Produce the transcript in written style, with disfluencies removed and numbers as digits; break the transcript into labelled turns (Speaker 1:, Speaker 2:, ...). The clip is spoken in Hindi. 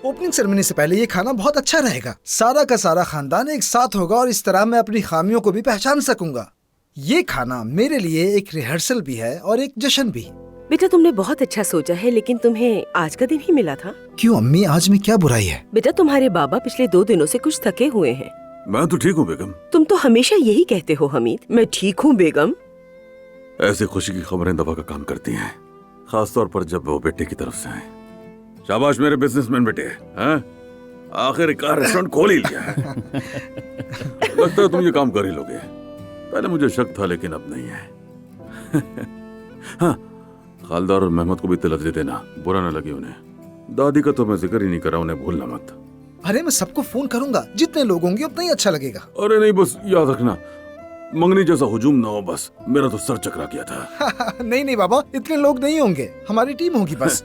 Speaker 1: ओपनिंग सेरेमनी से पहले ये खाना बहुत अच्छा रहेगा। सारा का सारा खानदान एक साथ होगा और इस तरह मैं अपनी खामियों को भी पहचान सकूंगा। ये खाना मेरे लिए एक रिहर्सल भी है और एक जश्न भी।
Speaker 2: बेटा तुमने बहुत अच्छा सोचा है, लेकिन तुम्हें आज का दिन ही मिला था।
Speaker 1: क्यों अम्मी, आज में क्या बुराई है?
Speaker 2: बेटा तुम्हारे बाबा पिछले 2 दिनों से कुछ थके हुए हैं।
Speaker 3: मैं तो ठीक हूँ बेगम।
Speaker 2: तुम तो हमेशा यही कहते हो हमीद, मैं ठीक हूँ बेगम।
Speaker 3: ऐसी खुशी की खबरें दवा का काम करती हैं, खासतौर पर जब वो बेटे की तरफ से आए। शाबाश मेरे बिजनेसमैन बेटे, हैं? आखिरकार रेस्टोरेंट खोल ही लिया है। लगता है तुम ये काम कर ही लोगे। पहले मुझे शक था लेकिन अब नहीं है। हाँ, खालदा और मेहमद को भी तिलक दे देना, बुरा न लगे उन्हें। दादी का तो मैं जिक्र ही नहीं कर रहा, उन्हें भूलना मत।
Speaker 1: अरे मैं सबको फोन करूंगा, जितने लोग होंगे उतना ही अच्छा लगेगा।
Speaker 3: अरे नहीं, बस याद रखना मंगनी जैसा हुजूम ना हो, बस मेरा तो सर चकरा गया था।
Speaker 1: नहीं नहीं बाबा, इतने लोग नहीं होंगे, हमारी टीम होगी बस।